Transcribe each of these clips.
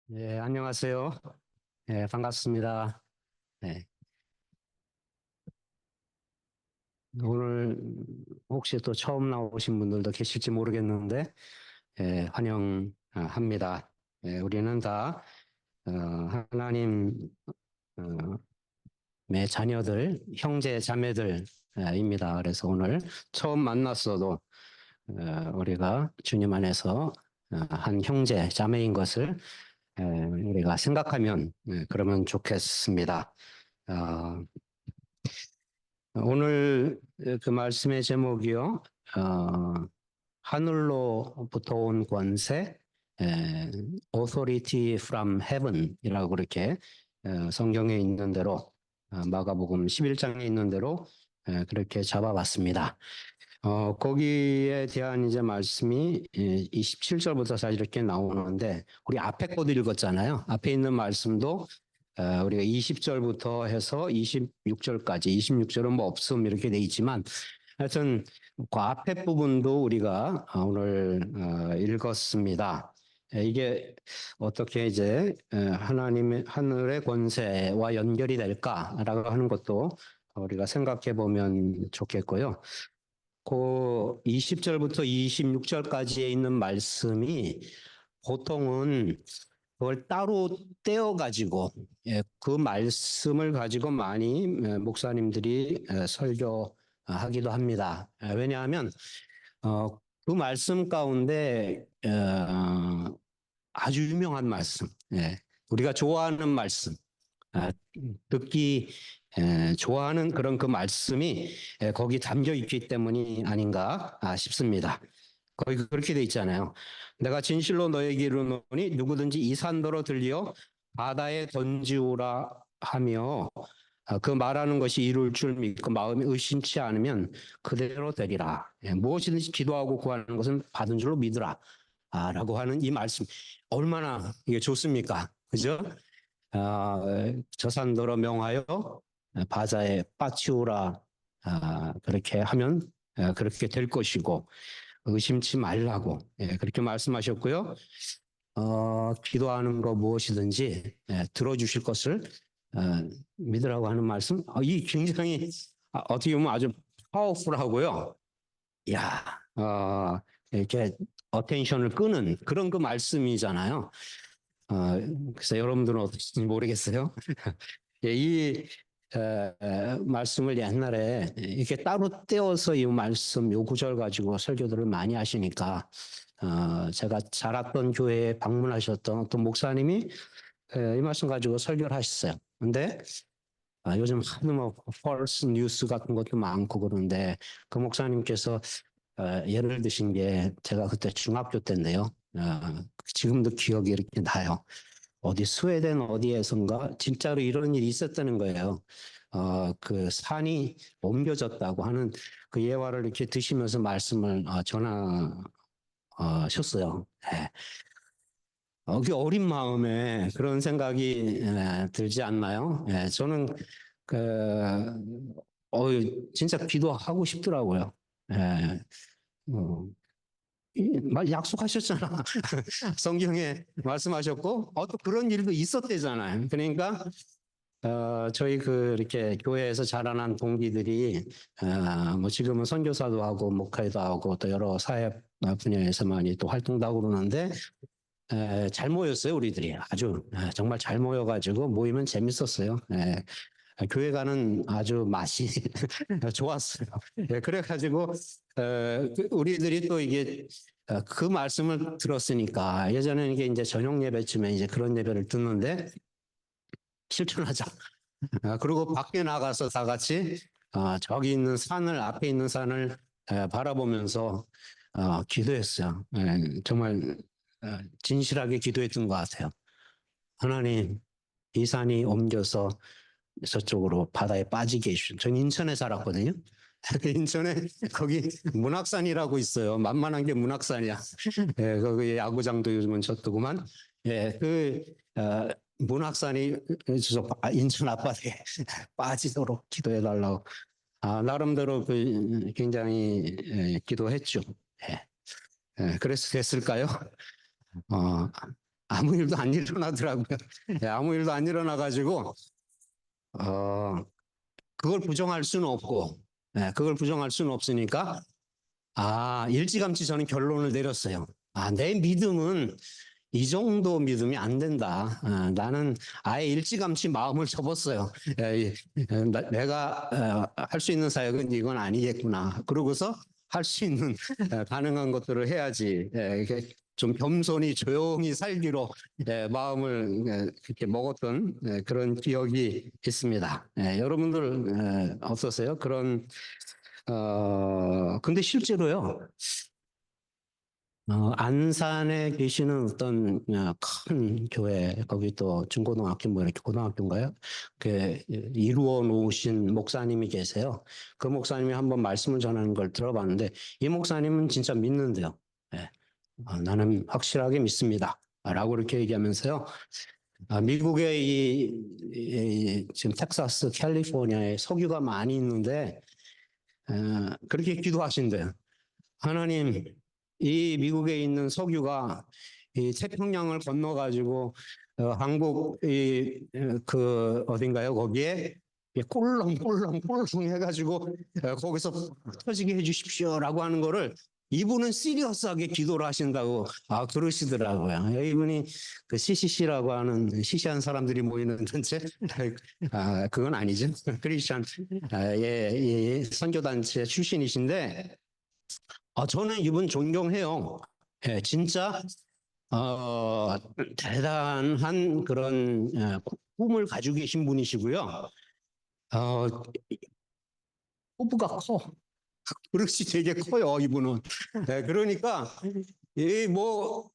네, 안녕하세요. 네, 반갑습니다. 네, 오늘 혹시 또 처음 나오신 분들도 계실지 모르겠는데, 환영합니다. 우리는 다 하나님의 자녀들, 형제, 자매들입니다. 그래서 오늘 처음 만났어도 우리가 주님 안에서 한 형제, 자매인 것을 우리가 생각하면 그러면 좋겠습니다. 어, 오늘 그 말씀의 제목이요. 어, 하늘로부터 온 권세, authority from heaven이라고 그렇게 성경에 있는 대로 마가복음 11장에 있는 대로 그렇게 잡아봤습니다. 거기에 대한 이제 말씀이 27절부터 사실 이렇게 나오는데 우리 앞에 것도 읽었잖아요. 앞에 있는 말씀도 우리가 20절부터 해서 26절까지, 26절은 뭐 없음 이렇게 돼 있지만 하여튼 그 앞에 부분도 우리가 오늘 읽었습니다. 이게 어떻게 이제 하나님의 하늘의 권세와 연결이 될까라고 하는 것도 우리가 생각해 보면 좋겠고요. 그 20절부터 26절까지에 있는 말씀이 보통은 그걸 따로 떼어 가지고 그 말씀을 가지고 많이 목사님들이 설교하기도 합니다. 왜냐하면 그 말씀 가운데 아주 유명한 말씀, 우리가 좋아하는 말씀, 아, 듣기 좋아하는 그런 그 말씀이 거기 담겨 있기 때문이 아닌가 싶습니다. 거기 그렇게 돼 있잖아요. 내가 진실로 너에게 이르노니 누구든지 이 산더러 들려 바다에 던지오라 하며 그 말하는 것이 이룰 줄 믿고 마음이 의심치 않으면 그대로 되리라. 무엇이든지 기도하고 구하는 것은 받은 줄로 믿으라. 라고 하는 이 말씀 얼마나 이게 좋습니까? 그죠? 저 산더러 명하여 바다에 빠치우라. 그렇게 하면 그렇게 될 것이고 의심치 말라고 그렇게 말씀하셨고요. 기도하는 거 무엇이든지 들어주실 것을 어, 믿으라고 하는 말씀. 이 굉장히 어떻게 보면 아주 파워풀하고요. 야, 이렇게 어텐션을 끄는 그런 그 말씀이잖아요. 그래서 여러분들은 어떨지 모르겠어요. 예, 이 말씀을 옛날에 이렇게 따로 떼어서 이 말씀 요 구절 가지고 설교들을 많이 하시니까 제가 자랐던 교회에 방문하셨던 어떤 목사님이 이 말씀 가지고 설교를 하셨어요. 근데 요즘 하도 뭐 펄스 뉴스 같은 것도 많고 그런데 그 목사님께서 예를 드신 게 제가 그때 중학교 때인데요. 지금도 기억이 이렇게 나요. 어디 스웨덴 어디에선가 진짜로 이런 일이 있었다는 거예요. 그 산이 옮겨졌다고 하는 그 예화를 이렇게 드시면서 말씀을 전하셨어요. 예. 그 어린 마음에 그런 생각이 들지 않나요? 예, 저는 그 진짜 기도하고 싶더라고요. 예, 어, 약속하셨잖아. 성경에 말씀하셨고, 또 그런 일도 있었대잖아요. 그러니까 저희 이렇게 교회에서 자라난 동기들이, 뭐 지금은 선교사도 하고, 목회도 하고, 또 여러 사회 분야에서 많이 또 활동도 하고 그러는데, 잘 모였어요, 우리들이. 아주, 정말 잘 모여가지고 모이면 재밌었어요. 교회 가는 아주 맛이 좋았어요. 그래가지고, 우리들이 또 이게, 그 말씀을 들었으니까, 예전에는 이게 이제 저녁 예배쯤에 이제 그런 예배를 듣는데, 실천하자. 그리고 밖에 나가서 다 같이 저기 있는 산을 앞에 있는 산을 바라보면서 기도했어요. 정말 진실하게 기도했던 것 같아요. 하나님, 이 산이 옮겨서 저쪽으로 바다에 빠지게 해주신. 전 인천에 살았거든요. 인천에 거기 문학산이라고 있어요. 만만한 게 문학산이야. 거기 야구장도 요즘은 졌더구만. 어, 문학산이 인천 앞바다에 빠지도록 기도해달라고. 나름대로 굉장히 기도했죠. 예, 그래서 됐을까요? 어, 아무 일도 안 일어나더라고요. 예, 아무 일도 안 일어나가지고, 그걸 부정할 수는 없고, 예, 그걸 부정할 수는 없으니까, 일찌감치 저는 결론을 내렸어요. 내 믿음은 이 정도 믿음이 안 된다. 나는 아예 일찌감치 마음을 접었어요. 내가 할 수 있는 사역은 이건 아니겠구나. 그러고서 할 수 있는 가능한 것들을 해야지. 이렇게 좀 겸손히 조용히 살기로 마음을 그렇게 먹었던 그런 기억이 있습니다. 여러분들 어떠세요? 근데 실제로요. 안산에 계시는 어떤 큰 교회, 거기 또 중고등학교 뭐 이렇게 고등학교인가요? 그 이루어 놓으신 목사님이 계세요. 그 목사님이 한번 말씀을 전하는 걸 들어봤는데 이 목사님은 진짜 믿는데요. 예. 나는 확실하게 믿습니다. 라고 이렇게 얘기하면서요. 미국의 지금 텍사스, 캘리포니아에 석유가 많이 있는데 그렇게 기도하신대요. 하나님, 이 미국에 있는 석유가 이 태평양을 건너가지고 한국 그 어딘가요? 거기에 꼴렁꼴렁 해가지고 거기서 터지게 해주십시오라고 하는 거를 이분은 시리어스하게 기도를 하신다고 그러시더라고요. 이분이 그 CCC라고 하는 시시한 사람들이 모이는 단체 그건 아니죠. 크리스천 선교단체 출신이신데 저는 이분 존경해요. 진짜 대단한 그런 꿈을 가지고 계신 분이시고요. 어, 포부가 커. 그릇이 되게 커요, 이분은. 그러니까 이뭐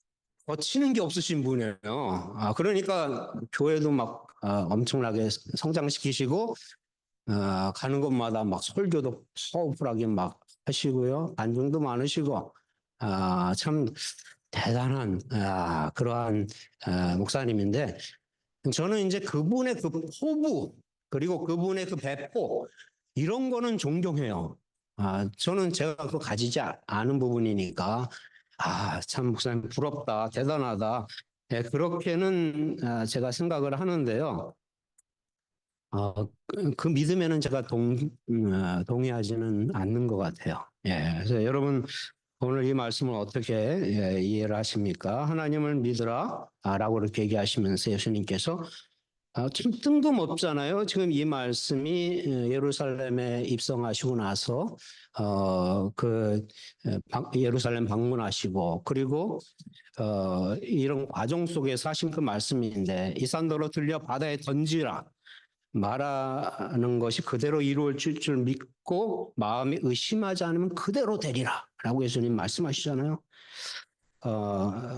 거치는 게 없으신 분이에요. 그러니까 교회도 막 엄청나게 성장시키시고 가는 곳마다 막 설교도 파워풀하게 막 하시고요. 안중도 많으시고, 참 대단한, 그러한, 목사님인데, 저는 이제 그분의 그 포부, 그리고 그분의 그 배포, 이런 거는 존경해요. 저는 제가 그거 가지지 않은 부분이니까, 참 목사님 부럽다, 대단하다. 그렇게는 제가 생각을 하는데요. 그 믿음에는 제가 동의하지는 않는 것 같아요. 그래서 여러분, 오늘 이 말씀을 어떻게 이해를 하십니까? 하나님을 믿으라 라고 이렇게 얘기하시면서 예수님께서 좀 뜬금없잖아요. 지금 이 말씀이 예루살렘에 입성하시고 나서 예루살렘 방문하시고 그리고 이런 과정 속에서 하신 그 말씀인데 이 산더러 들려 바다에 던지라 말하는 것이 그대로 이루어질 줄 믿고 마음이 의심하지 않으면 그대로 되리라 라고 예수님 말씀하시잖아요.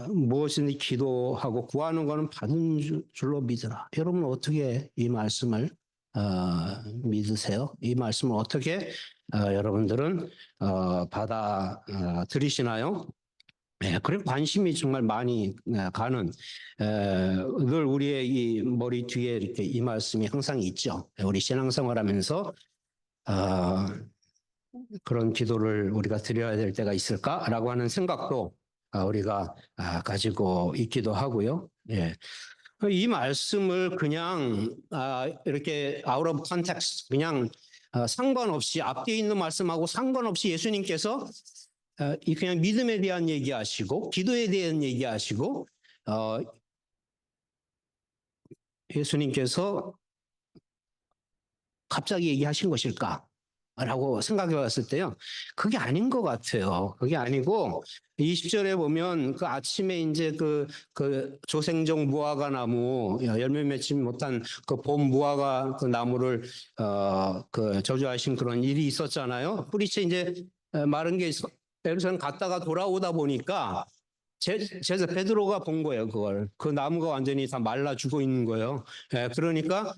무엇이든지 기도하고 구하는 것은 받은 줄로 믿으라. 여러분 어떻게 이 말씀을 믿으세요? 이 말씀을 어떻게 여러분들은 받아 들이시나요? 그리고 관심이 정말 많이 가는 늘 우리의 이 머리 뒤에 이렇게 이 말씀이 항상 있죠. 우리 신앙생활하면서 그런 기도를 우리가 드려야 될 때가 있을까라고 하는 생각도 우리가 가지고 있기도 하고요. 이 말씀을 그냥 이렇게 out of context 그냥 상관없이 앞뒤에 있는 말씀하고 상관없이 예수님께서 그냥 믿음에 대한 얘기하시고 기도에 대한 얘기하시고 예수님께서 갑자기 얘기하신 것일까? 라고 생각해 봤을 때요. 그게 아닌 것 같아요. 그게 아니고 20절에 보면 그 아침에 이제 그 조생종 무화과 나무 열매 맺지 못한 그 봄 무화과 그 나무를 그 저주하신 그런 일이 있었잖아요. 뿌리채 이제 마른 게 예루살렘 갔다가 돌아오다 보니까 제자 베드로가 본 거예요. 그걸 그 나무가 완전히 다 말라 죽어 있는 거예요. 그러니까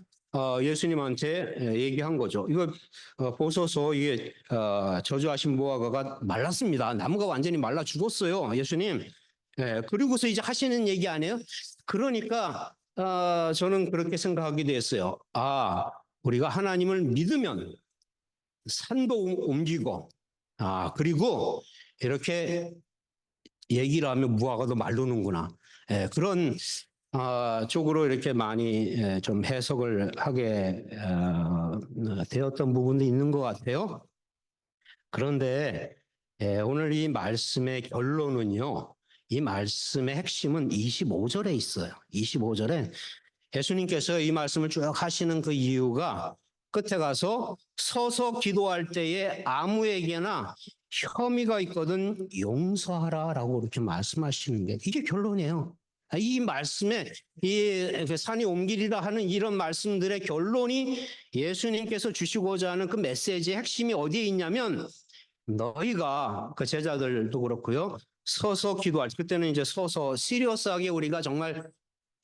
예수님한테 얘기한 거죠. 이거 보소서 이게 저주하신 무화과가 말랐습니다. 나무가 완전히 말라 죽었어요. 예수님. 그리고서 이제 하시는 얘기 아니에요? 그러니까 저는 그렇게 생각하기도 했어요. 우리가 하나님을 믿으면 산도 옮기고 그리고 이렇게 얘기를 하면 무화과도 말르는구나. 그런 쪽으로 이렇게 많이 좀 해석을 하게 되었던 부분도 있는 것 같아요. 그런데 오늘 이 말씀의 결론은요. 이 말씀의 핵심은 25절에 있어요. 25절에 예수님께서 이 말씀을 쭉 하시는 그 이유가 끝에 가서 서서 기도할 때에 아무에게나 혐의가 있거든 용서하라라고 이렇게 말씀하시는 게 이게 결론이에요. 이 말씀에 이 산이 옮기리라 하는 이런 말씀들의 결론이 예수님께서 주시고자 하는 그 메시지의 핵심이 어디에 있냐면 너희가 그 제자들도 그렇고요. 서서 기도할 그때는 이제 서서 시리어스하게 우리가 정말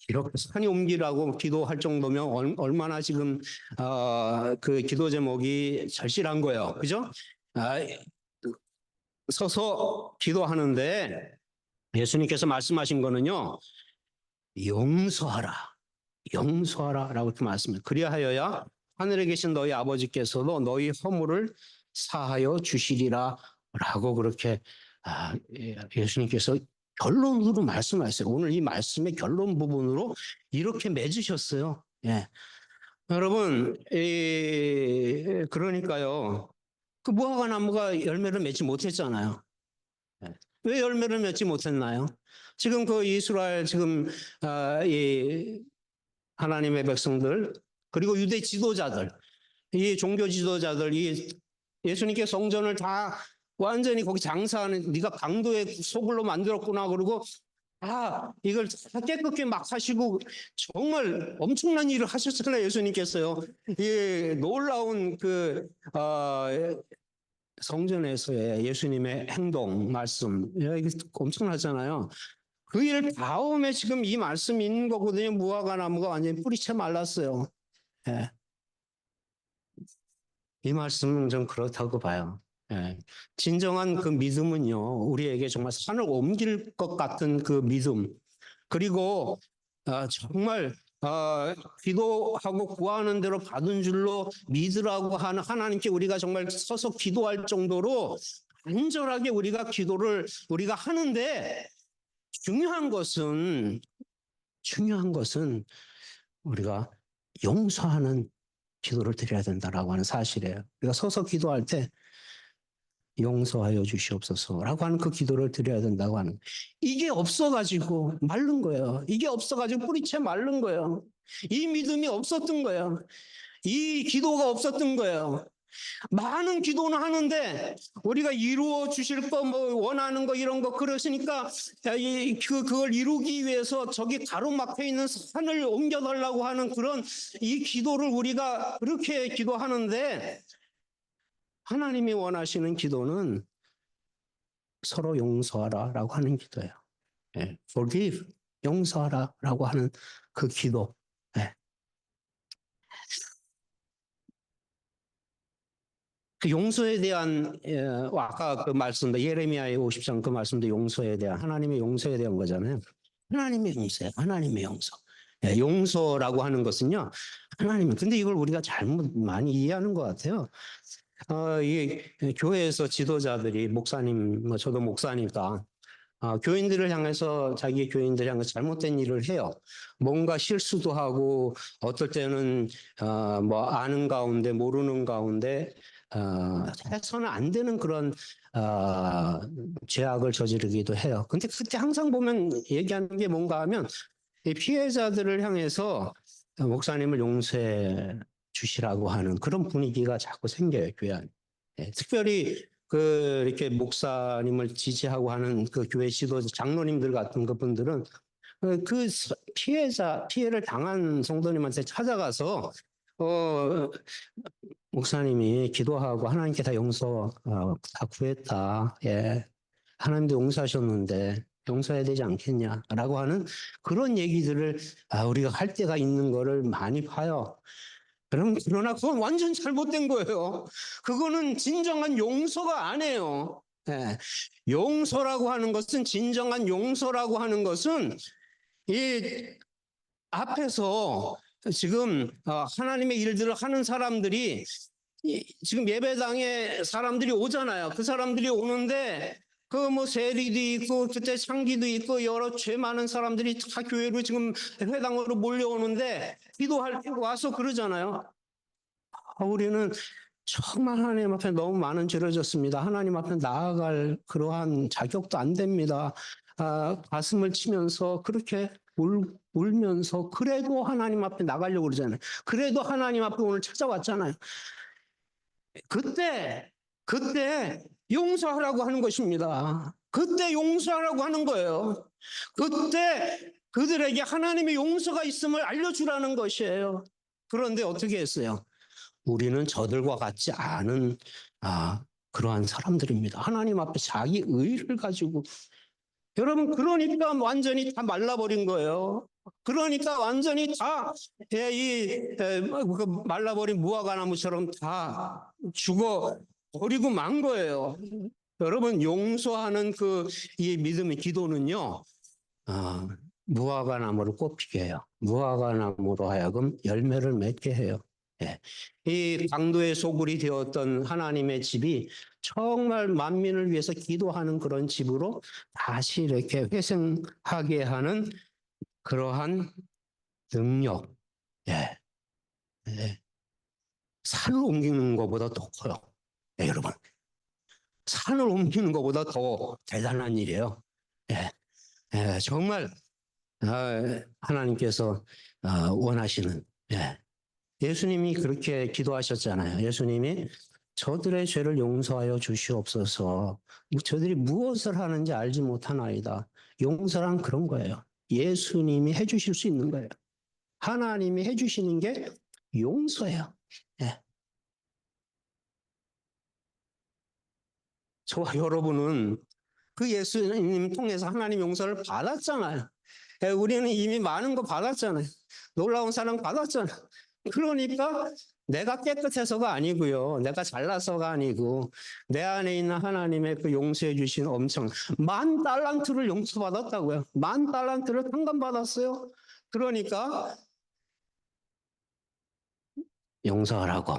이렇게 산이 옮기라고 기도할 정도면 얼마나 지금 그 기도 제목이 절실한 거예요. 그죠? 서서 기도하는데 예수님께서 말씀하신 거는요. 용서하라. 용서하라라고 이렇게 말씀해요. 그리하여야 하늘에 계신 너희 아버지께서도 너희 허물을 사하여 주시리라라고 그렇게 예수님께서 결론으로 말씀하셨어요. 오늘 이 말씀의 결론 부분으로 이렇게 맺으셨어요. 예. 여러분, 그러니까요. 그 무화과 나무가 열매를 맺지 못했잖아요. 예. 왜 열매를 맺지 못했나요? 지금 그 이스라엘 지금 이 하나님의 백성들 그리고 유대 지도자들 이 종교 지도자들 이 예수님께 성전을 다 완전히 거기 장사하는 네가 강도의 소굴로 만들었구나 그러고 이걸 다 깨끗게 막 하시고 정말 엄청난 일을 하셨잖아요 예수님께서요. 이 놀라운 그 성전에서의 예수님의 행동 말씀 이게 엄청나잖아요. 그 일 다음에 지금 이 말씀이 있는 거거든요. 무화과 나무가 완전히 뿌리채 말랐어요. 예. 이 말씀은 좀 그렇다고 봐요. 예. 진정한 그 믿음은요, 우리에게 정말 산을 옮길 것 같은 그 믿음, 그리고 정말 기도하고 구하는 대로 받은 줄로 믿으라고 하는 하나님께 우리가 정말 서서 기도할 정도로 간절하게 기도를 우리가 하는데 중요한 것은 우리가 용서하는 기도를 드려야 된다라고 하는 사실이에요. 우리가 서서 기도할 때 용서하여 주시옵소서라고 하는 그 기도를 드려야 된다고 하는 이게 없어가지고 마른 거예요. 이게 없어가지고 뿌리채 마른 거예요. 이 믿음이 없었던 거예요. 이 기도가 없었던 거예요. 많은 기도는 하는데 우리가 이루어 주실 거 뭐 원하는 거 이런 거 그러시니까 그걸 이루기 위해서 저기 가로막혀 있는 산을 옮겨달라고 하는 그런 이 기도를 우리가 그렇게 기도하는데 하나님이 원하시는 기도는 서로 용서하라라고 하는 기도예요. 예. Forgive, 용서하라라고 하는 그 기도. 예. 그 용서에 대한 아까 그 말씀도 예레미야의 50장 그 말씀도 용서에 대한 하나님의 용서에 대한 거잖아요. 하나님의 용서예요. 하나님의 용서. 예, 용서라고 하는 것은요. 하나님은 근데 이걸 우리가 잘못 많이 이해하는 것 같아요. 이 교회에서 지도자들이 목사님, 뭐 저도 목사니까 교인들을 향해서 자기 교인들 향해서 잘못된 일을 해요. 뭔가 실수도 하고 어떨 때는 뭐 아는 가운데 모르는 가운데 해서는 안 되는 그런 죄악을 저지르기도 해요. 근데 그때 항상 보면 얘기하는 게 뭔가 하면 이 피해자들을 향해서 목사님을 용서해 주시라고 하는 그런 분위기가 자꾸 생겨요, 교회 안에. 특별히 이렇게 목사님을 지지하고 하는 그 교회 지도자, 장로님들 같은 그 분들은 그 피해를 당한 성도님한테 찾아가서, 목사님이 기도하고 하나님께 다 용서, 다 구했다. 예. 하나님도 용서하셨는데 용서해야 되지 않겠냐라고 하는 그런 얘기들을 우리가 할 때가 있는 거를 많이 봐요. 그러나 그건 완전 잘못된 거예요. 그거는 진정한 용서가 아니에요. 예. 용서라고 하는 것은 진정한 용서라고 하는 것은 이 앞에서 지금 하나님의 일들을 하는 사람들이 지금 예배당에 사람들이 오잖아요. 그 사람들이 오는데 그 뭐 세리도 있고 그때 창기도 있고 여러 죄 많은 사람들이 다 교회로 지금 회당으로 몰려오는데 기도할 때 와서 그러잖아요. 우리는 정말 하나님 앞에 너무 많은 죄를 졌습니다. 하나님 앞에 나아갈 그러한 자격도 안 됩니다. 가슴을 치면서 그렇게 울면서 그래도 하나님 앞에 나가려고 그러잖아요. 그래도 하나님 앞에 오늘 찾아왔잖아요. 그때 용서하라고 하는 것입니다. 그때 용서하라고 하는 거예요. 그때 그들에게 하나님의 용서가 있음을 알려주라는 것이에요. 그런데 어떻게 했어요? 우리는 저들과 같지 않은 그러한 사람들입니다. 하나님 앞에 자기 의를 가지고 여러분 그러니까 완전히 다 말라버린 거예요. 그러니까 완전히 다 말라버린 무화과나무처럼 다 죽어 버리고 만 거예요. 여러분 용서하는 이 믿음의 기도는요. 무화과나무를 꽃피게 해요. 무화과나무로 하여금 열매를 맺게 해요. 예. 이 강도의 소굴이 되었던 하나님의 집이 정말 만민을 위해서 기도하는 그런 집으로 다시 이렇게 회생하게 하는 그러한 능력. 예. 예. 산을 옮기는 것보다 더 커요. 예, 여러분. 산을 옮기는 것보다 더 대단한 일이에요. 예. 예, 정말 하나님께서 원하시는 예수님이 그렇게 기도하셨잖아요. 예수님이 저들의 죄를 용서하여 주시옵소서. 저들이 무엇을 하는지 알지 못하나이다. 용서란 그런 거예요. 예수님이 해주실 수 있는 거예요. 하나님이 해주시는 게 용서예요. 예. 저와 여러분은 그 예수님 통해서 하나님 용서를 받았잖아요. 예, 우리는 이미 많은 거 받았잖아요. 놀라운 사랑 받았잖아요. 그러니까 내가 깨끗해서가 아니고요. 내가 잘나서가 아니고 내 안에 있는 하나님의 그 용서해 주신 엄청 10,000달란트를 용서받았다고요. 10,000달란트를 탕감받았어요. 그러니까 용서하라고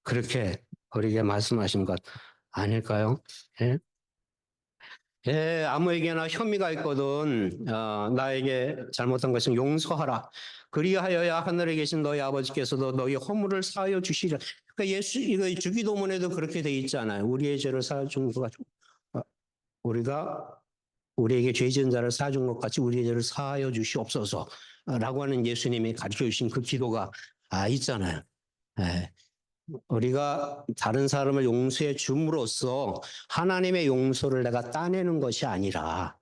그렇게 우리에게 말씀하신 것 아닐까요? 예? 예, 아무에게나 혐의가 있거든 나에게 잘못한 것은 용서하라. 그리하여야 하늘에 계신 너희 아버지께서도 너희 허물을 사하여 주시리라. 그러니까 이거 주기도문에도 그렇게 돼 있잖아요. 우리의 죄를 사준 것 같이 우리가 우리에게 죄 지은 자를 사준 것 같이 우리의 죄를 사하여 주시옵소서라고 하는 예수님이 가르쳐 주신 그 기도가 있잖아요. 예. 우리가 다른 사람을 용서해 줌으로써 하나님의 용서를 내가 따내는 것이 아니라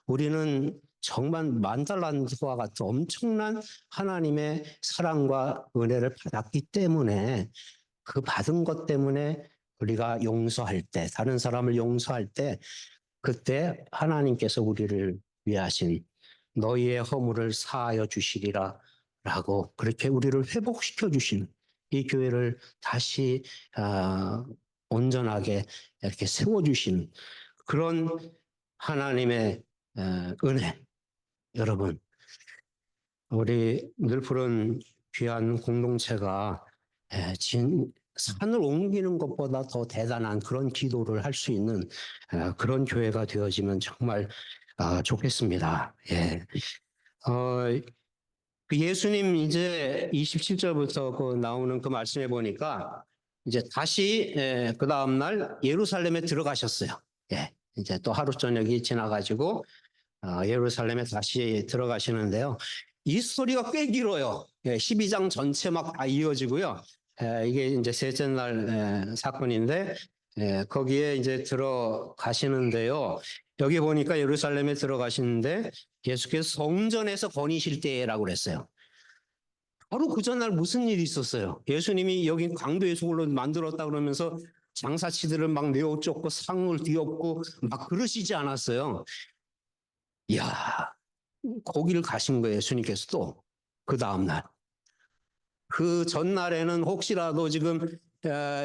우리는 정말 10,000달란트와 같은 엄청난 하나님의 사랑과 은혜를 받았기 때문에 그 받은 것 때문에 우리가 용서할 때, 다른 사람을 용서할 때 그때 하나님께서 우리를 위하신 너희의 허물을 사하여 주시리라 라고 그렇게 우리를 회복시켜 주시는 이 교회를 다시 온전하게 이렇게 세워주시는 그런 하나님의 은혜. 여러분, 우리 늘푸른 귀한 공동체가 산을 옮기는 것보다 더 대단한 그런 기도를 할 수 있는 그런 교회가 되어지면 정말 좋겠습니다. 예. 그 예수님 이제 27절부터 그 나오는 그 말씀해 보니까 이제 다시 그 다음날 예루살렘에 들어가셨어요. 예. 이제 또 하루 저녁이 지나가지고 예루살렘에 다시 들어가시는데요. 이 스토리가 꽤 길어요. 12장 전체 막 다 이어지고요. 이게 이제 셋째 날 사건인데 거기에 이제 들어가시는데요. 여기 보니까 예루살렘에 들어가시는데 예수께서 성전에서 거니실 때라고 그랬어요. 바로 그 전날 무슨 일이 있었어요? 예수님이 여기 강도의 소굴로 만들었다 그러면서 장사치들을 막 내어 쫓고 상을 뒤엎고 막 그러시지 않았어요. 이야, 거기를 가신 거예요, 예수님께서도. 그 다음날. 그 전날에는 혹시라도 지금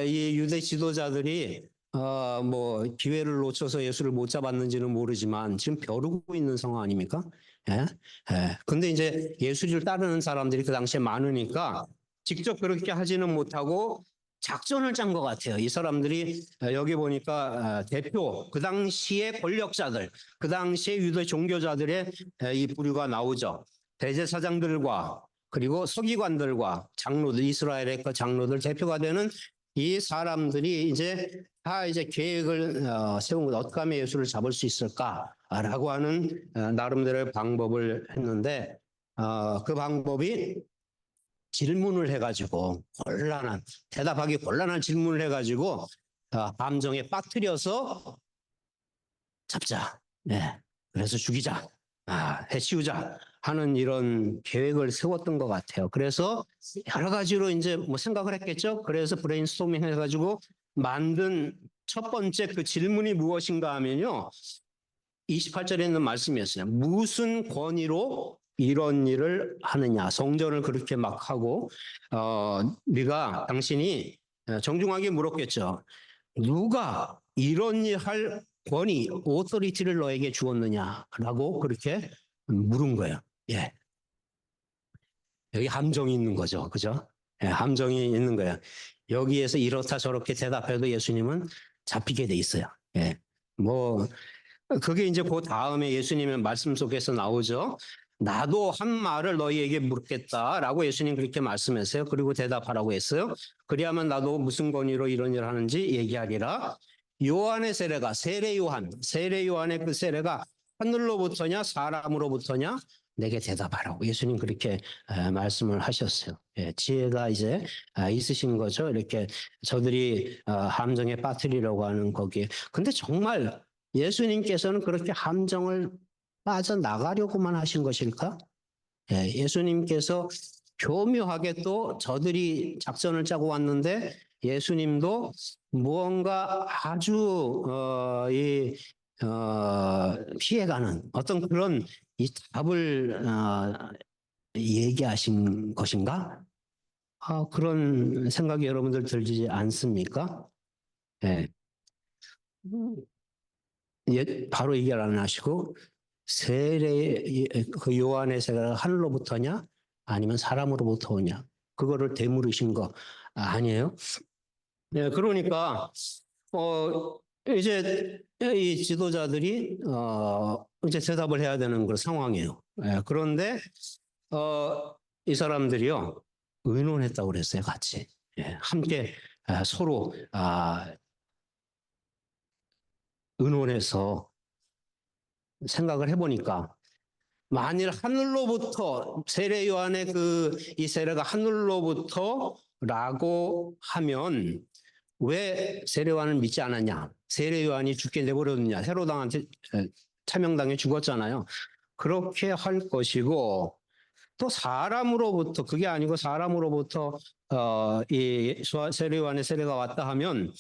이 유대 지도자들이 뭐 기회를 놓쳐서 예수를 못 잡았는지는 모르지만 지금 벼르고 있는 상황 아닙니까? 예? 예. 근데 이제 예수를 따르는 사람들이 그 당시에 많으니까 직접 그렇게 하지는 못하고 작전을 짠 것 같아요. 이 사람들이 여기 보니까 대표, 그 당시의 권력자들, 그 당시의 유대 종교자들의 이 부류가 나오죠. 대제사장들과 그리고 서기관들과 장로들, 이스라엘의 그 장로들 대표가 되는 이 사람들이 이제 다 이제 계획을 세운 것, 어떻게 하면 예수를 잡을 수 있을까라고 하는 나름대로의 방법을 했는데 그 방법이 질문을 해가지고 대답하기 곤란한 질문을 해가지고 함정에 빠뜨려서 잡자. 네. 그래서 죽이자. 해치우자 하는 이런 계획을 세웠던 것 같아요. 그래서 여러 가지로 이제 뭐 생각을 했겠죠. 그래서 브레인스토밍 해가지고 만든 첫 번째 그 질문이 무엇인가 하면요. 28절에 있는 말씀이었어요. 무슨 권위로 이런 일을 하느냐. 성전을 그렇게 막 하고 네가 당신이 정중하게 물었겠죠. 누가 이런 일 할 권위, 오토리티를 너에게 주었느냐라고 그렇게 물은 거예요. 예. 여기 함정이 있는 거죠. 그죠? 예, 함정이 있는 거예요. 여기에서 이렇다 저렇게 대답해도 예수님은 잡히게 돼 있어요. 예. 뭐 그게 이제 그 다음에 예수님의 말씀 속에서 나오죠. 나도 한 말을 너희에게 물겠다라고 예수님 그렇게 말씀했어요. 그리고 대답하라고 했어요. 그리하면 나도 무슨 권위로 이런 일을 하는지 얘기하리라. 요한의 세례가 세례 요한의 그 세례가 하늘로부터냐 사람으로부터냐 내게 대답하라고 예수님 그렇게 말씀을 하셨어요. 예, 지혜가 이제 있으신 거죠. 이렇게 저들이 함정에 빠뜨리려고 하는 거기에. 근데 정말 예수님께서는 그렇게 함정을 빠져나가려고만 하신 것일까? 예, 예수님께서 교묘하게 또 저들이 작전을 짜고 왔는데 예수님도 무언가 아주 피해가는 어떤 그런 이 답을 얘기하신 것인가? 그런 생각이 여러분들 들지 않습니까? 예. 바로 얘기를 안 하시고 그 요한의 세례가 하늘로부터냐 아니면 사람으로부터 오냐 그거를 되물으신 거 아니에요? 네, 그러니까 이제 이 지도자들이 이제 대답을 해야 되는 그 상황이에요. 그런데 이 사람들이요 의논했다고 그랬어요, 같이. 함께 서로 의논해서 생각을 해보니까 만일 하늘로부터 세례 요한의 이 세례가 하늘로부터라고 하면 왜 세례 요한을 믿지 않았냐? 세례 요한이 죽게 내버렸느냐? 헤로당한테 차명당해 죽었잖아요. 그렇게 할 것이고 또 사람으로부터 그게 아니고 사람으로부터 이 세례 요한의 세례가 왔다 하면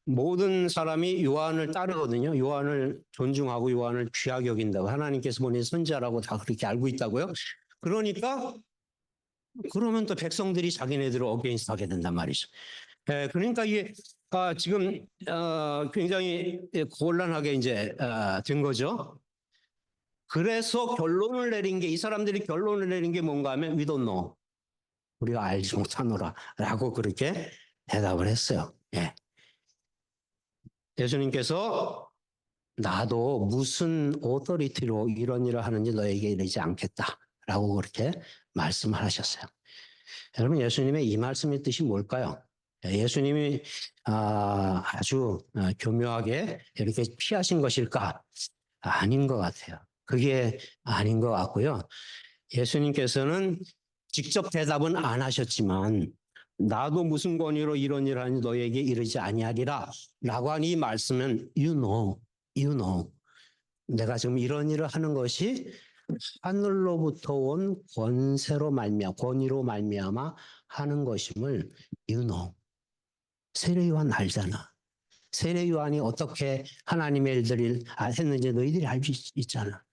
모든 사람이 요한을 따르거든요. 요한을 존중하고 요한을 귀하게 여긴다고 하나님께서 보낸 선지자라고 다 그렇게 알고 있다고요. 그러니까 그러면 또 백성들이 자기네들을 어게인스트 하게 된단 말이죠. 그러니까 이게 지금 굉장히 곤란하게 이제 된 거죠. 그래서 결론을 내린 게 이 사람들이 결론을 내린 게 뭔가 하면 we don't know. 우리가 알지 못하노라라고 그렇게 대답을 했어요. 예. 예수님께서 나도 무슨 오토리티로 이런 일을 하는지 너에게 이르지 않겠다라고 그렇게 말씀을 하셨어요. 여러분 예수님의 이 말씀의 뜻이 뭘까요? 예수님이 아주 교묘하게 이렇게 피하신 것일까? 아닌 것 같아요. 그게 아닌 것 같고요. 예수님께서는 직접 대답은 안 하셨지만 나도 무슨 권위로 이런 일을 하니 너에게 이르지 아니하리라 라고 한 이 말씀은 you know. 내가 지금 이런 일을 하는 것이 하늘로부터 온 권위로 말미암아 하는 것임을 you know. 세례 요한 알잖아. 세례 요한이 어떻게 하나님의 일들을 했는지 너희들이 알고 있잖아.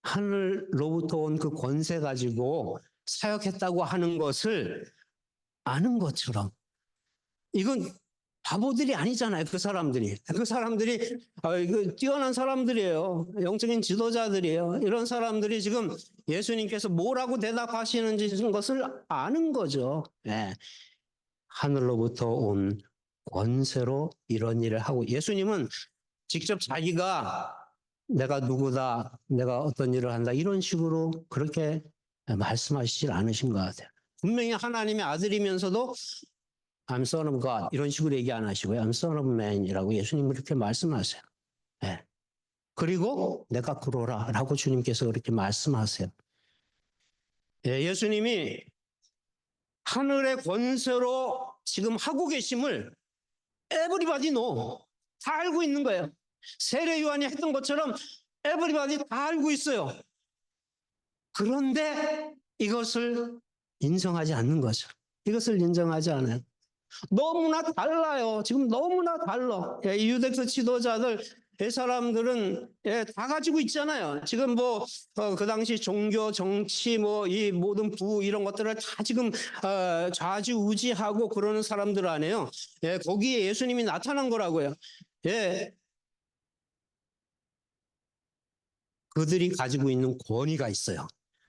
하늘로부터 온 그 권세 가지고 사역했다고 하는 것을 아는 것처럼 이건 바보들이 아니잖아요. 그 사람들이 뛰어난 사람들이에요. 영적인 지도자들이에요. 이런 사람들이 지금 예수님께서 뭐라고 대답하시는지 것을 아는 거죠. 예. 하늘로부터 온 권세로 이런 일을 하고, 예수님은 직접 자기가 내가 누구다, 내가 어떤 일을 한다, 이런 식으로 그렇게 말씀하시질 않으신 것 같아요. 분명히 하나님의 아들이면서도 I'm son of God 이런 식으로 얘기 안 하시고요. I'm son of man이라고 예수님은 그렇게 말씀하세요. 네. 그리고 내가 그러라 라고 주님께서 그렇게 말씀하세요. 예, 예수님이 하늘의 권세로 지금 하고 계심을 everybody know, 다 알고 있는 거예요. 세례 요한이 했던 것처럼 everybody 다 알고 있어요. 그런데 이것을 인정하지 않는 거죠. 이것을 인정하지 않아요. 너무나 달라요. 지금 너무나 달라. 예, 이 유대교 지도자들, 이 사람들은 예, 다 가지고 있잖아요. 지금 뭐 그 당시 종교, 정치, 뭐 이 모든 부 이런 것들을 다 지금 좌지우지하고 그러는 사람들 아니에요. 예, 거기에 예수님이 나타난 거라고요. 예, 그들이 가지고 있는 권위가 있어요.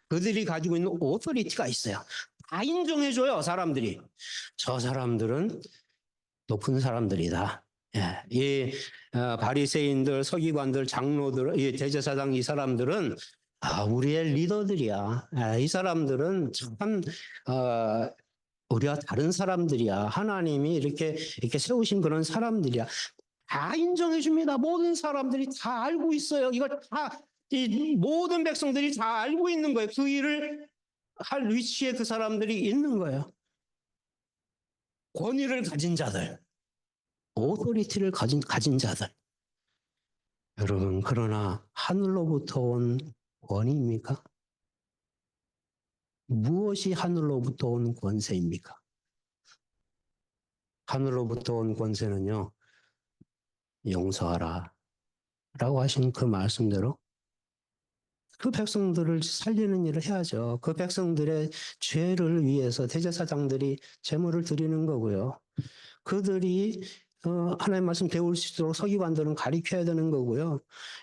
그들이 가지고 있는 오토리티가 있어요. 다 인정해줘요, 사람들이. 저 사람들은 높은 사람들이다. 예, 이 바리새인들, 서기관들, 장로들, 이 대제사장 이 사람들은 우리의 리더들이야. 이 사람들은 참 우리와 다른 사람들이야. 하나님이 이렇게 세우신 그런 사람들이야. 다 인정해 줍니다. 모든 사람들이 다 알고 있어요. 이걸 다 이 모든 백성들이 다 알고 있는 거예요. 그 일을 할 위치에 그 사람들이 있는 거예요. 권위를 가진 자들. 오토리티를 가진 자들. 여러분, 그러나 하늘로부터 온 권위입니까? 무엇이 하늘로부터 온 권세입니까? 하늘로부터 온 권세는요, 용서하라 라고 하신 그 말씀대로 그 백성들을 살리는 일을 해야죠. 그 백성들의 죄를 위해서 대제사장들이 제물을 드리는 거고요. 그들이 하나님 말씀 배울 수 있도록 서기관들은 가르쳐야 되는 거고요.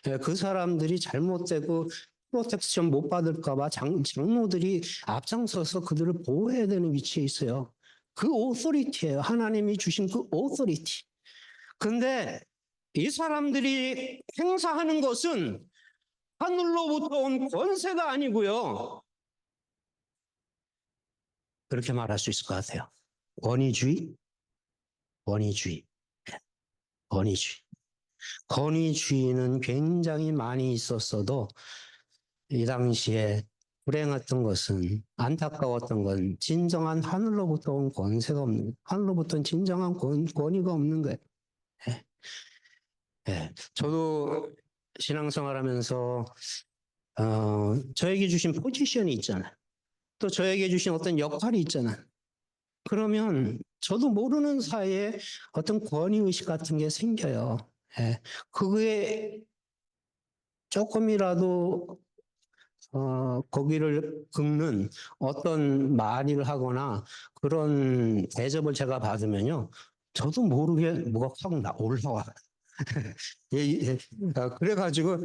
예, 그 사람들이 잘못되고 프로텍션 못 받을까 봐 장로들이 앞장서서 그들을 보호해야 되는 위치에 있어요. 그 오토리티예요. 하나님이 주신 그 오토리티. 근데 이 사람들이 행사하는 것은 하늘로부터 온 권세가 아니고요. 그렇게 말할 수 있을 것 같아요. 권위주의, 권위주의, 권위주의. 권위주의는 굉장히 많이 있었어도 이 당시에 불행했던 것은, 안타까웠던 건 진정한 하늘로부터 온 권세가 없는 거예요. 하늘로부터는 진정한 권위가 없는 거예요. 예. 예. 저도 신앙생활하면서 저에게 주신 포지션이 있잖아요. 또 저에게 주신 어떤 역할이 있잖아요. 그러면 저도 모르는 사이에 어떤 권위의식 같은 게 생겨요. 예. 그게 조금이라도 거기를 긁는 어떤 말을 하거나 그런 대접을 제가 받으면요. 저도 모르게 뭐가 확 올라와. 예, 예. 그래가지고,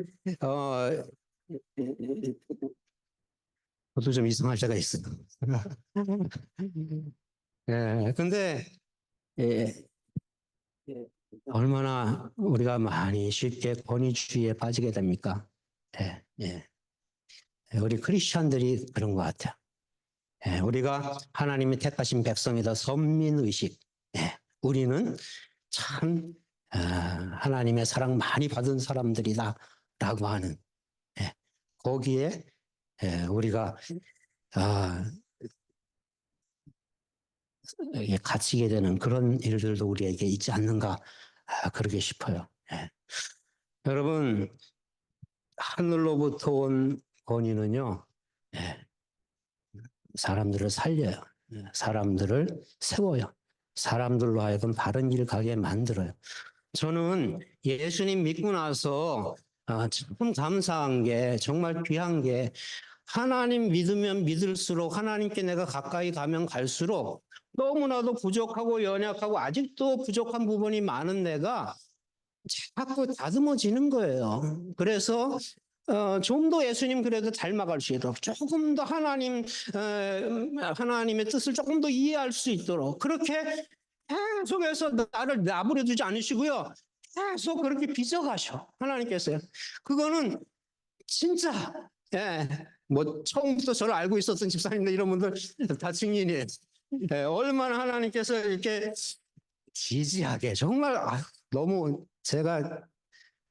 저도 좀 이상할 때가 있어요. 예, 근데, 예, 얼마나 우리가 많이 쉽게 권위주의에 빠지게 됩니까? 예, 예. 우리 크리스천들이 그런 것 같아요. 예, 우리가 하나님이 택하신 백성이다. 선민의식. 예, 우리는 참 하나님의 사랑 많이 받은 사람들이다 라고 하는 예, 거기에 우리가 갇히게 되는 그런 일들도 우리에게 있지 않는가 그러게 싶어요. 예. 여러분 하늘로부터 온 권위는요. 예, 사람들을 살려요. 사람들을 세워요. 사람들로 하여금 바른 길 가게 만들어요. 저는 예수님 믿고 나서 참 감사한 게 정말 귀한 게 하나님 믿으면 믿을수록 하나님께 내가 가까이 가면 갈수록 너무나도 부족하고 연약하고 아직도 부족한 부분이 많은 내가 자꾸 다듬어지는 거예요. 그래서 좀 더 예수님 그래도 닮아갈 수 있도록 조금 더 하나님의 뜻을 조금 더 이해할 수 있도록 그렇게 계속해서 나를 내버려 두지 않으시고요. 계속 그렇게 빚어가셔. 하나님께서요. 그거는 진짜, 예, 뭐, 처음부터 저를 알고 있었던 집사님들 이런 분들 다 증인이에요. 예, 얼마나 하나님께서 이렇게 지지하게, 정말, 너무 제가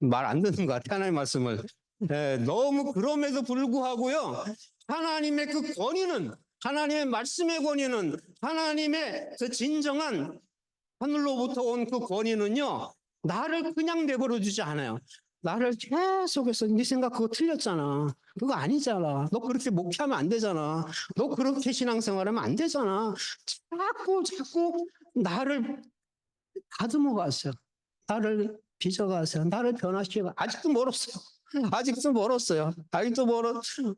말 안 듣는 것 같아요. 하나님 말씀을. 예, 너무 그럼에도 불구하고요. 하나님의 그 권위는, 하나님의 말씀의 권위는, 하나님의 그 진정한 하늘로부터 온 그 권위는요, 나를 그냥 내버려 두지 않아요. 나를 계속해서 네 생각 그거 틀렸잖아. 그거 아니잖아. 너 그렇게 목회하면 안 되잖아. 너 그렇게 신앙생활하면 안 되잖아. 자꾸 나를 다듬어 가세요. 나를 빚어 가세요. 나를 변화시키고 아직도 멀었어요. 아직도 멀었어요. 아직도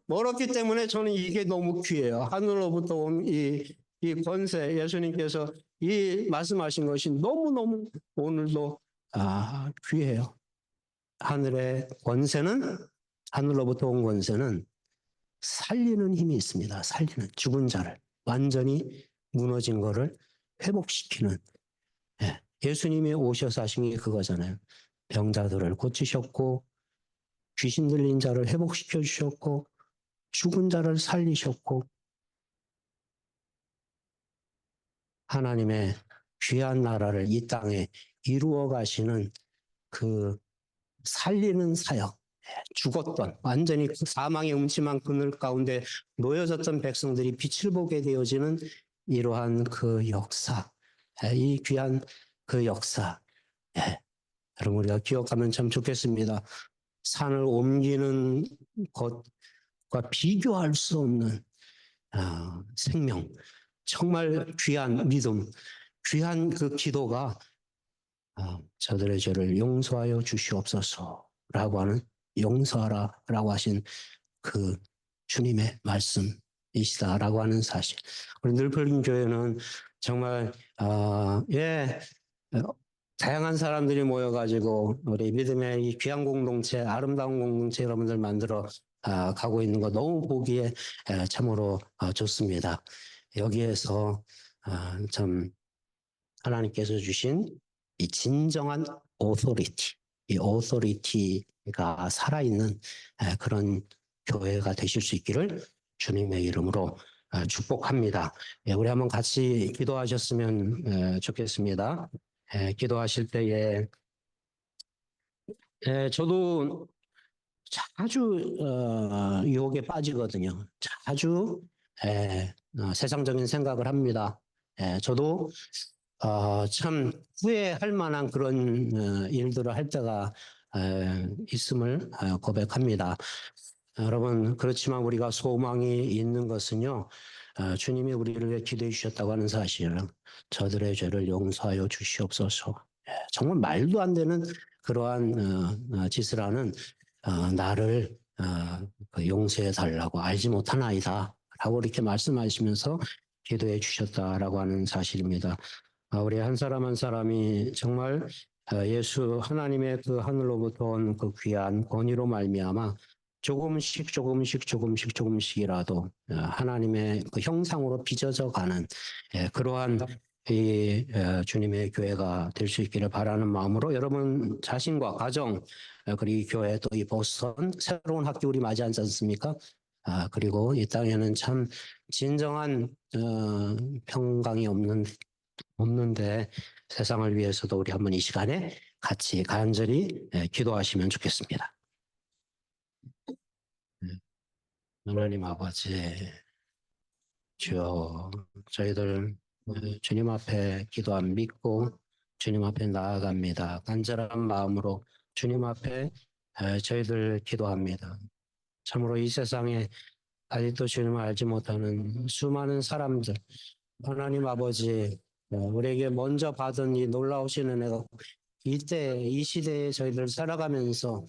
멀었기 때문에 저는 이게 너무 귀해요. 하늘로부터 온 이 권세, 예수님께서 이 말씀하신 것이 너무너무 오늘도 귀해요. 하늘의 권세는, 하늘로부터 온 권세는 살리는 힘이 있습니다. 살리는, 죽은 자를, 완전히 무너진 거를 회복시키는. 예, 예수님이 오셔서 하신 게 그거잖아요. 병자들을 고치셨고, 귀신 들린 자를 회복시켜 주셨고, 죽은 자를 살리셨고, 하나님의 귀한 나라를 이 땅에 이루어 가시는 그 살리는 사역, 죽었던 완전히 사망의 음침한 그늘 가운데 놓여졌던 백성들이 빛을 보게 되어지는 이러한 그 역사, 이 귀한 그 역사, 여러분 우리가 기억하면 참 좋겠습니다. 산을 옮기는 것과 비교할 수 없는 생명, 정말 귀한 믿음, 귀한 그 기도가 저들의 죄를 용서하여 주시옵소서라고 하는, 용서하라라고 하신 그 주님의 말씀이시다라고 하는 사실. 우리 늘풀린 교회는 정말 다양한 사람들이 모여가지고 우리 믿음의 이 귀한 공동체, 아름다운 공동체 여러분들 만들어 가고 있는 거 너무 보기에 참으로 좋습니다. 여기에서 참 하나님께서 주신 이 진정한 오토리티, 이 오토리티가 살아있는 그런 교회가 되실 수 있기를 주님의 이름으로 축복합니다. 우리 한번 같이 기도하셨으면 좋겠습니다. 기도하실 때에 저도 자주 유혹에 빠지거든요. 자주 세상적인 생각을 합니다. 저도 참 후회할 만한 그런 일들을 할 때가 있음을 고백합니다. 여러분, 그렇지만 우리가 소망이 있는 것은요, 주님이 우리를 위해 기도해 주셨다고 하는 사실, 저들의 죄를 용서하여 주시옵소서. 정말 말도 안 되는 그러한 짓을 하는 나를 용서해 달라고 알지 못한 아이다 라고 이렇게 말씀하시면서 기도해 주셨다라고 하는 사실입니다. 우리 한 사람 한 사람이 정말 예수 하나님의 그 하늘로부터 온 그 귀한 권위로 말미암아 조금씩이라도 하나님의 그 형상으로 빚어져 가는 그러한 이 주님의 교회가 될 수 있기를 바라는 마음으로 여러분 자신과 가정 그리고 교회 또 이 보스턴 새로운 학교 우리 맞이하지 않습니까? 그리고 이 땅에는 참 진정한 평강이 없는데 세상을 위해서도 우리 한번 이 시간에 같이 간절히 기도하시면 좋겠습니다. 하나님 아버지, 주여 저희들 주님 앞에 기도함 믿고 주님 앞에 나아갑니다. 간절한 마음으로 주님 앞에 저희들 기도합니다. 참으로 이 세상에 아직도 주님을 알지 못하는 수많은 사람들, 하나님 아버지, 우리에게 먼저 받은 이 놀라우신 은혜가 이때, 이 시대에 저희들 살아가면서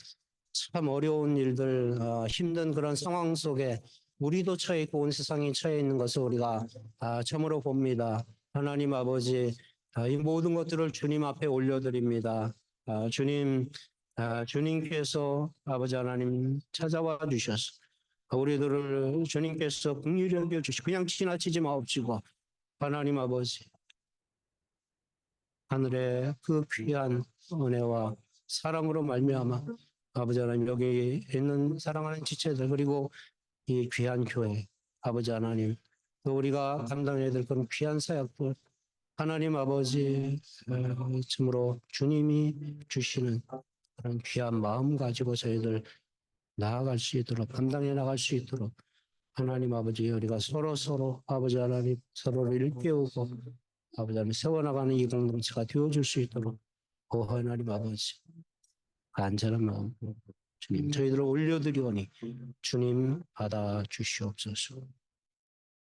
참 어려운 일들, 힘든 그런 상황 속에 우리도 처해 있고 온 세상이 처해 있는 것을 우리가 참으로 봅니다. 하나님 아버지, 이 모든 것들을 주님 앞에 올려드립니다. 주님, 주님께서 아버지 하나님 찾아와 주셔서 우리들을 주님께서 긍휼히 여겨 주시고 그냥 지나치지 마옵시고 하나님 아버지 하늘의 그 귀한 은혜와 사랑으로 말미암아 아버지 하나님 여기 있는 사랑하는 지체들 그리고 이 귀한 교회 아버지 하나님 또 우리가 감당해야 될 그런 귀한 사역들 하나님 아버지 참으로 주님이 주시는 그런 귀한 마음 가지고 저희들 나아갈 수 있도록 감당해 나갈 수 있도록 하나님 아버지 우리가 서로 아버지 하나님 서로를 일깨우고 아버지 하나님 세워나가는 이 공동체가 되어줄 수 있도록 하나님 아버지 간절한 마음 주님 저희들을 올려드리오니 주님 받아 주시옵소서.